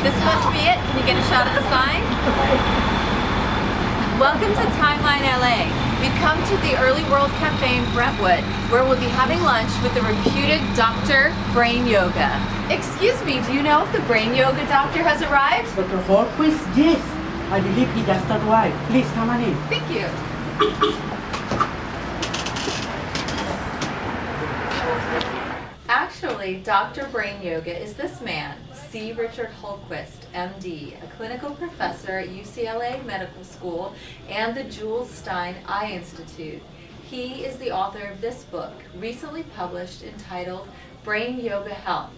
This must be it. Can you get a shot of the sign? Welcome to Timeline LA. We've come to the Early World Cafe in Brentwood, where we'll be having lunch with the reputed Dr. Brain Yoga. Excuse me, do you know if the Brain Yoga doctor has arrived? Dr. Hulquist, yes. I believe he just arrived. Please come on in. Thank you. Actually, Dr. Brain Yoga is this man, C. Richard Hulquist, MD, a clinical professor at UCLA Medical School and the Jules Stein Eye Institute. He is the author of this book, recently published, entitled Brain Yoga Health.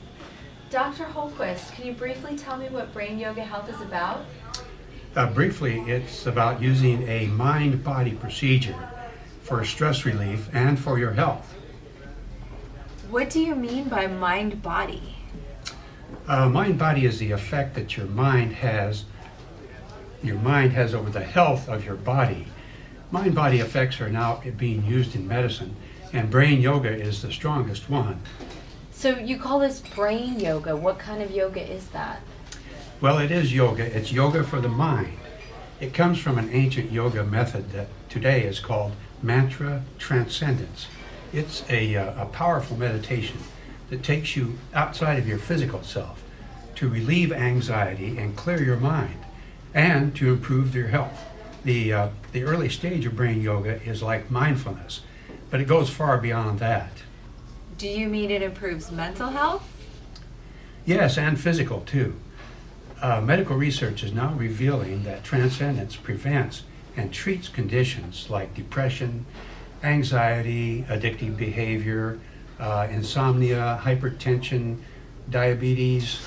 Dr. Hulquist, can you briefly tell me what Brain Yoga Health is about? Briefly, it's about using a mind-body procedure for stress relief and for your health. What do you mean by mind-body? Mind-body is the effect that your mind has over the health of your body. Mind-body effects are now being used in medicine, and brain yoga is the strongest one. So you call this brain yoga. What kind of yoga is that? Well, it is yoga. It's yoga for the mind. It comes from an ancient yoga method that today is called mantra transcendence. It's a powerful meditation that takes you outside of your physical self to relieve anxiety and clear your mind and to improve your health. The early stage of brain yoga is like mindfulness, but it goes far beyond that. Do you mean it improves mental health? Yes, and physical too. Medical research is now revealing that transcendence prevents and treats conditions like depression, anxiety, addictive behavior, insomnia, hypertension, diabetes,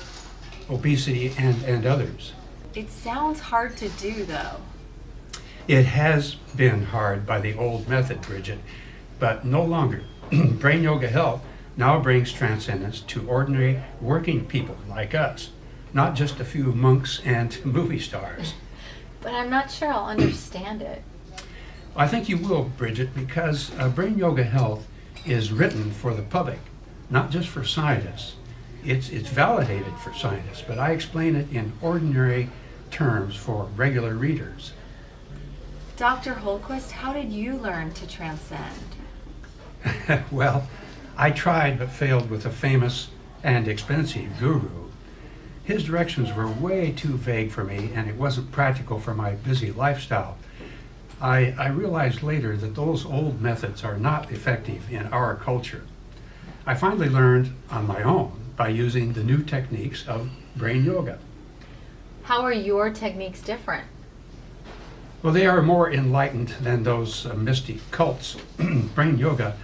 obesity, and others. It sounds hard to do, though. It has been hard by the old method, Bridget, but no longer. Brain Yoga Health now brings transcendence to ordinary working people like us, not just a few monks and movie stars. But I'm not sure I'll understand it. I think you will, Bridget, because Brain Yoga Health is written for the public, not just for scientists. It's validated for scientists, but I explain it in ordinary terms for regular readers. Dr. Hulquist, how did you learn to transcend? Well, I tried but failed with a famous and expensive guru. His directions were way too vague for me, and it wasn't practical for my busy lifestyle. I realized later that those old methods are not effective in our culture. I finally learned on my own by using the new techniques of brain yoga. How are your techniques different? Well, they are more enlightened than those mystic cults. Brain yoga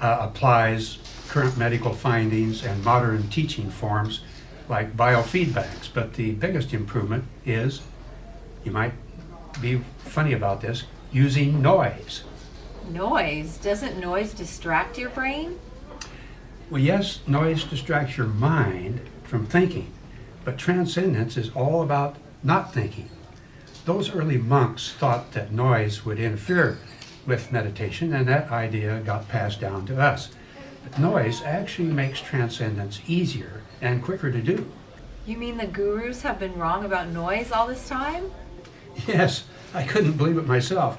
applies current medical findings and modern teaching forms like biofeedbacks, but the biggest improvement is, you might be funny about this, using noise. Noise? Doesn't noise distract your brain? Well, yes, noise distracts your mind from thinking, but transcendence is all about not thinking. Those early monks thought that noise would interfere with meditation, and that idea got passed down to us. But noise actually makes transcendence easier and quicker to do. You mean the gurus have been wrong about noise all this time? Yes, I couldn't believe it myself.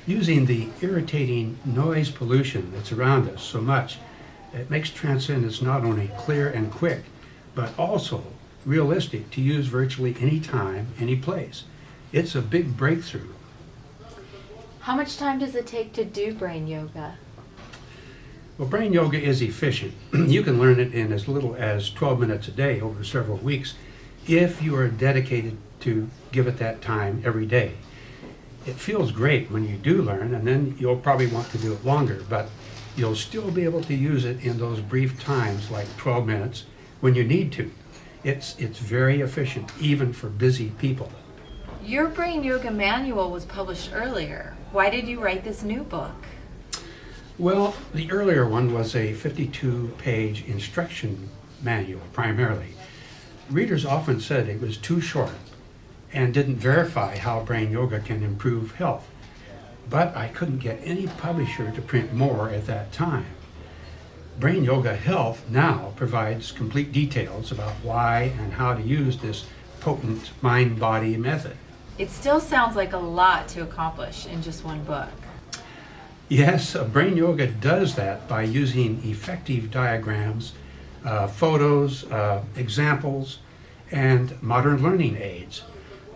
Using the irritating noise pollution that's around us so much, it makes transcendence not only clear and quick, but also realistic to use virtually any time, any place. It's a big breakthrough. How much time does it take to do brain yoga? Well, brain yoga is efficient. You can learn it in as little as 12 minutes a day over several weeks if you are dedicated to give it that time every day. It feels great when you do learn, and then you'll probably want to do it longer, but you'll still be able to use it in those brief times like 12 minutes when you need to. It's very efficient, even for busy people. Your brain yoga manual was published earlier. Why did you write this new book? Well, the earlier one was a 52-page instruction manual, primarily. Readers often said it was too short and didn't verify how brain yoga can improve health. But I couldn't get any publisher to print more at that time. Brain Yoga Health now provides complete details about why and how to use this potent mind-body method. It still sounds like a lot to accomplish in just one book. Yes, brain yoga does that by using effective diagrams, photos, examples, and modern learning aids.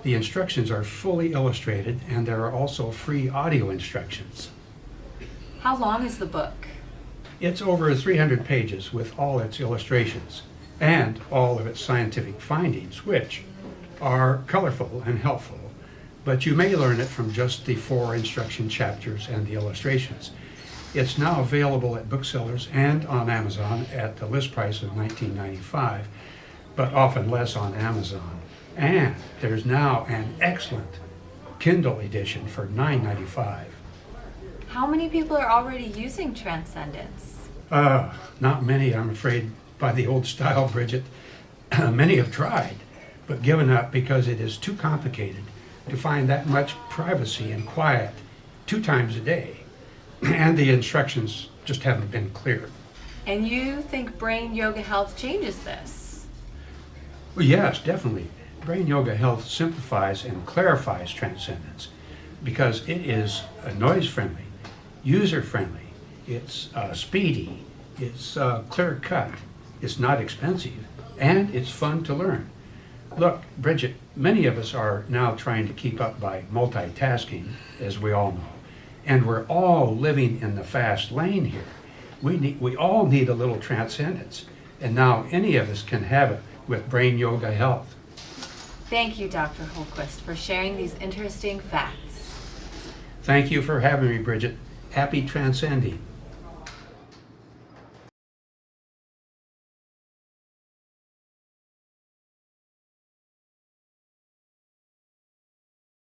The instructions are fully illustrated, and there are also free audio instructions. How long is the book? It's over 300 pages with all its illustrations and all of its scientific findings, which are colorful and helpful. But you may learn it from just the 4 instruction chapters and the illustrations. It's now available at booksellers and on Amazon at the list price of $19.95, but often less on Amazon. And there's now an excellent Kindle edition for $9.95. How many people are already using Transcendence? Not many, I'm afraid, by the old style, Bridget. Many have tried, but given up because it is too complicated to find that much privacy and quiet 2 times a day. And the instructions just haven't been clear. And you think Brain Yoga Health changes this? Well, yes, definitely. Brain Yoga Health simplifies and clarifies Transcendence because it is noise-friendly, user-friendly, it's speedy, it's clear-cut, it's not expensive, and it's fun to learn. Look, Bridget, many of us are now trying to keep up by multitasking, as we all know, and we're all living in the fast lane here. We all need a little transcendence, and now any of us can have it with Brain Yoga Health. Thank you, Dr. Hulquist, for sharing these interesting facts. Thank you for having me, Bridget. Happy transcending.